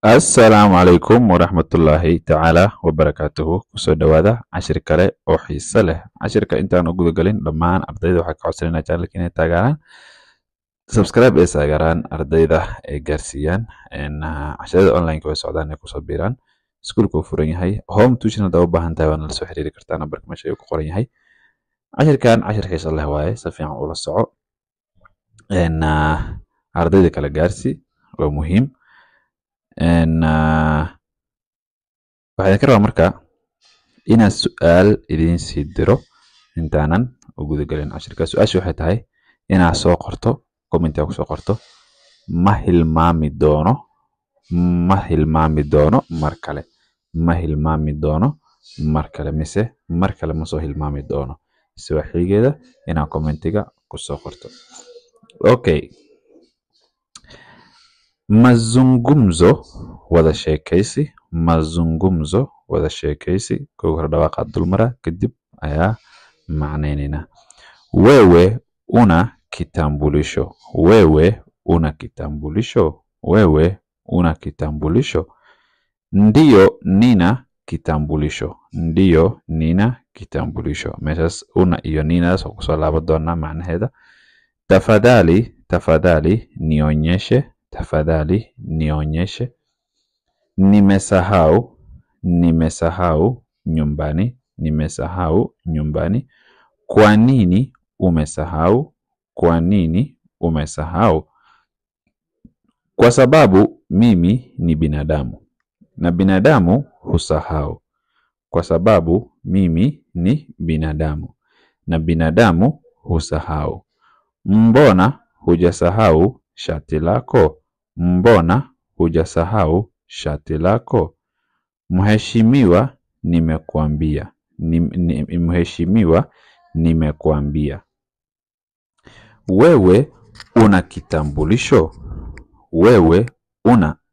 السلام عليكم ورحمة الله تعالى وبركاته kusoo dhawaada cashir kale oo xiiso leh cashirka intaan u guda galin dhammaan ardayda waxaa ka codsanayna channelka inay taageeraan subscribe ee saagaraan ardayda ay gaarsiiyaan casharada online way socdaan ay kusoo biiraan iskuulku uu furan yahay home tuition hadaa u baahan tahay waana la soo xiriiri kartaa nambarka meesha ayuu ku qoran yahay cashirkan cashir xiiso leh waaye si fiican ula soco ardayda kala gaarsi waa muhiim waxaan ka rabaa marka inaan su'aal idiin sii diro intaanan u guda galin cashirka su'aasha waxay tahay inaad soo qorto commentiga ku soo qorto ma hilmaami doono mar kale mise mar kale ma soo hilmaami doono su'aashigeeda inaad commentiga ku soo qorto okay mazungumzo wada sheekaysi koow hore dhawaaqa dulmara kadib ayaa macnaynayna wewe una kitambulisho ndiyo nina kitambulisho meeshaas una iyo ninaas oo kusoo laaban doonaa macnaheeda tafadhali nionyeshe nimesahau nyumbani kwa nini umesahau kwa sababu mimi ni binadamu na binadamu husahau mbona hujasahau shati lako mheshimiwa nimekuambia wewe una kitambulisho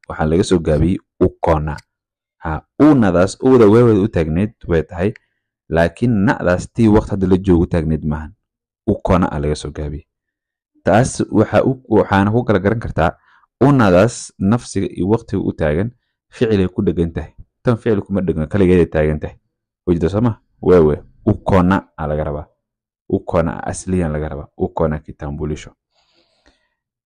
waxaa laga soo gaabiyey ukona unadaas uda wewe u taagneed way tahay laakiin nacdaas tii waqti hadda la joogo taagneed maahan ukona laga soo gaabiyey taas waxaana ku kala garan kartaa unadaas nafsiga iyo waqtiga u taagan ficilay ku dhagan tahay tan ficil kuma dhagan kaligeed taagan tahay wajida sama wewe ukona laga rabaa ukona asliyan laga rabaa ukona kitambulisho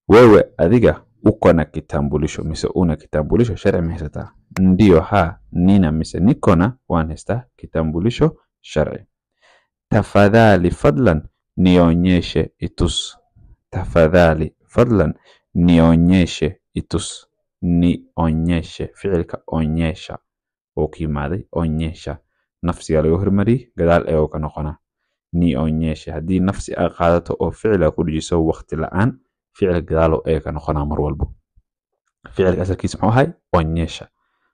wewe adiga ukona kitambulisho mise una kitambulisho sharci ma haysataa ndiyo nina mise nikona waan haystaa kitambulisho sharci tafadhali fadlan nionyeshe itus ficilka onyesha oo ka yimaaday onyesha nafsiga laga hormariyey gadaal ee ka noqona nionyeshe haddii nafsi aad qaadato oo ficil ku dhijiso waqti la'aan ficil gadaal ee ka noqona mar walbo ficilka asalkiisa muxuu ahay onyesha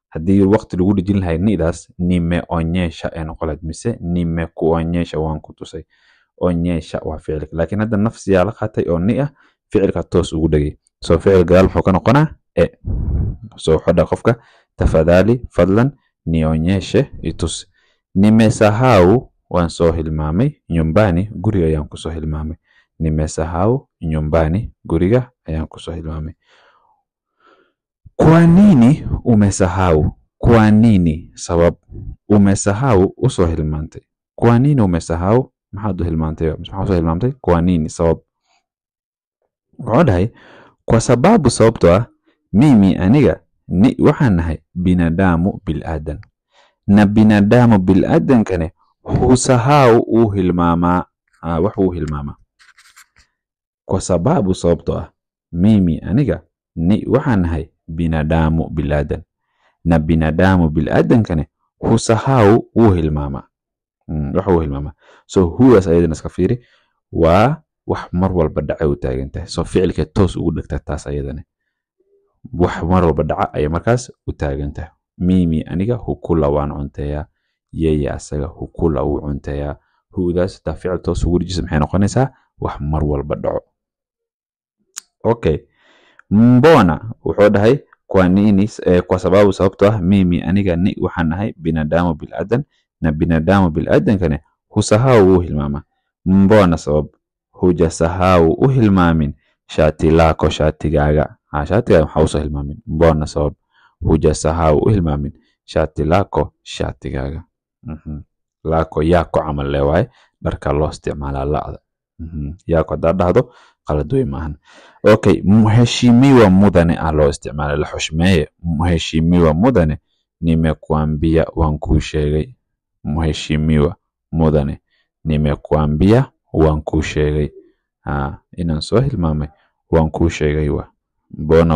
haddii waqti lagu dhijin lahay nidaas nimeonyesha ee noqoleed mise nimekuonyesha waan ku tusay onyesha waa ficilka laakiin hadda nafsiga la qaatay oo ni ah ficilka toos ugu dhagay soo ficil gadaal wuxuu ka noqonaa soo xoda qofka tafadhali fadlan nionyeshe itus nimesahau waan soo hilmaamay nyumbani guriga ayaan ku soo hilmaamay nimesahau nyumbani guriga ayaan ku soo hilmaamay kwa nini sabab umesahau usoo hilmaantay kwa nini umesahau maxaad u hilmaantay maxaa soo hilmaantay kwa nini sabab wuxuu dhahay kwa sababu sababtoo ah mimi aniga waxaan nahay binadamu bilaadan na binadamu bilaadankane husahau uu hilmaamaa kwa sababu sababtoo ah mimi aniga waxaan nahay binadamu bilaadan na binadamu bilaadankane husahau uu hilmaamaa so huwaas ayadana iska fiiri waa wax mar walba dhaca u taagan tahay soo ficilka toos ugu dhigta taas ayadana wax mar walba dhaca ay markaas u taagan tahay mimi aniga hukula waan cunteeyaa yeye asaga hukula uu cunteeyaa hudaas taa ficil toos ugu dhijisa maxay noqonaysaa wax mar walba dhaco okay mbona wuxuu dhahay kwa nini kwa sababu sababtoo ah mimi aniga waxaan nahay binadamu bilaadan na binadamu bilaadankane husahau uu hilmaama mbona sabab hujasahau u hilmaamin shati lako shatigaaga shatiga waxa uu soo hilmaamin mbona sabab hujasahau hilmaamin shati lako shatigaaga. Lako yako camal le waaye dharka loo isticmaalaa la'da. Yako haddaad dhahdo qalad wey maahan. Okay, mheshimiwa mudane loo isticmaala la xushmeeye. Mheshimiwa mudane nimekuambia waan kuu sheegay. Mheshimiwa mudane nimekuambia waan kuu sheegay. Inaan soo hilmaamay waan kuu sheegay wa. Mbona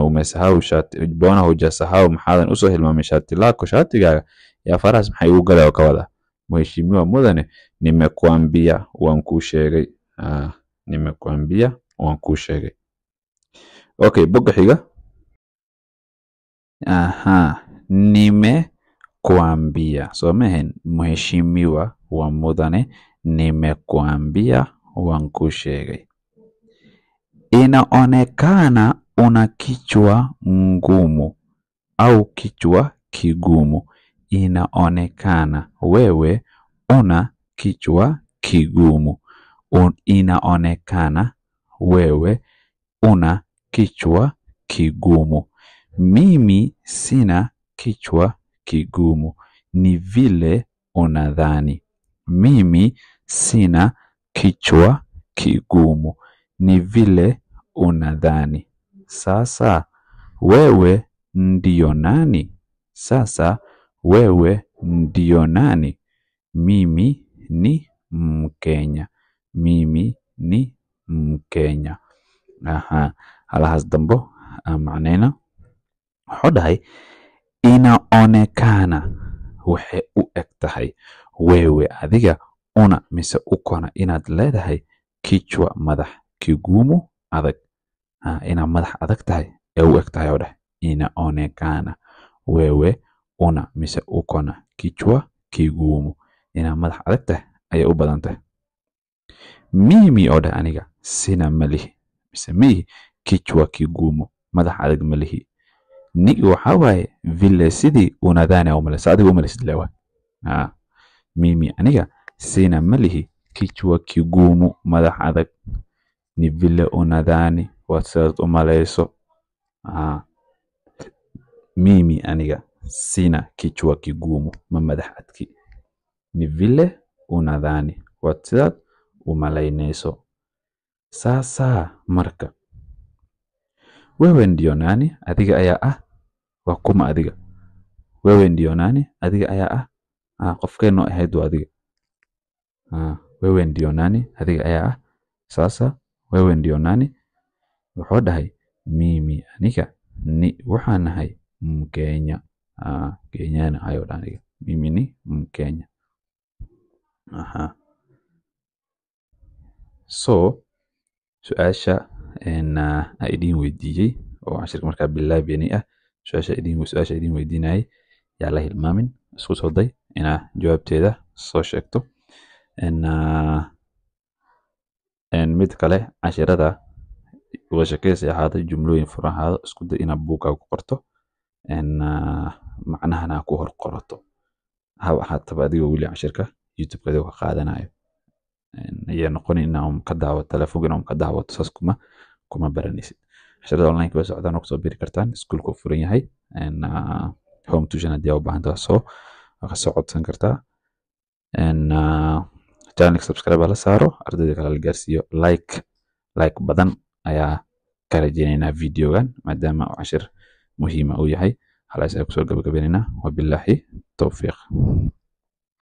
hujasahau maxaadan usoo hilmaamay shati lako shatigaaga. Ya faras maxay ugu galay oo ka wada. Mheshimiwa mudane nimekuambia waan kuu sheegay. Nimekuambia waan kuu sheegay. Okay, boga xiga. Nimekuambia. So mehen mheshimiwa wa mudane nimekuambia waan kuu sheegay. Inaonekana una kichwa ngumu au kichwa kigumu. Inaonekana wewe una kichwa kigumu. Inaonekana wewe una kichwa kigumu. Mimi sina kichwa kigumu. Ni vile unadhani. Mimi sina kichwa kigumu. Ni vile unadhani. Sasa wewe ndio nani? Sasa wewe ndio nani? Mimi ni Mkenya. Mimi ni Mkenya. Halahas dambo macnayna wuxuu dhahay inaonekana waxay u eg tahay wewe adiga una mise ukona inaad leedahay kichwa madax kigumu adag. Ina madax adag tahay ee u eg tahay oo dhahay inaonekana wewe una mise ukona kichwa kigumu. Ina madax adag tahay ayay u badan tahay. Mimi oo dhahay aniga sina malihi mise mihi kichwa kigumu madax adag malihi. Ni waxa waaye vile sidii unadhani au malasa adiga umalisid lewa. Mimi aniga sina malihi kichwa kigumu madax adag. Ni vile unadhani waad umalayso. Mimi aniga sina kichwa kigumu ma madax adki. Ni vile unadhani waad umalaynayso. Sasa marka wewe ndio nani? Adiga ayaa waa kuma adiga. Wewe ndio nani? Adiga ayaa qofkeeno ahayd waa adiga. Wewe ndio nani? Adiga ayaa sasa wewe ndio nani? Wuxuu dhahay mimi aniga ni waxaan ahay Mkenya. Kenyana ayo aniga. Mimi ni Mkenya. So su'aasha idin weydiiyay oo cashirka markaa bilaabeenay su'aasha idin weydiinayay yaa la hilmaamin. Isku soo day ina jawaabteeda soo sheegto. Mid kale cashirada uga shaqeysay ahaada jumlooyin furan ahaada isku day ina buuga ku qorto. Macnahana ku hor qorato. Haataba adiga weli cashirka YouTube-ka ka qaadanayo. Iyo noqon inaan ka daawo telefoon inaan ka daawo saas kuma baranaysid. Cashirada online ka socdaan oo soo biri kartaan iskuulku furan yahay. Home tuition hadii u baahan tahay soo ka socodsan kartaa. Channel subscribe la saaro ardayda kale la gaarsiiyo like badan ayaa ka rajaynayna videogan maadaama cashir muhiim ah u yahay. Halaas ay ku soo gabagabeynayna wabillahi tawfiiq.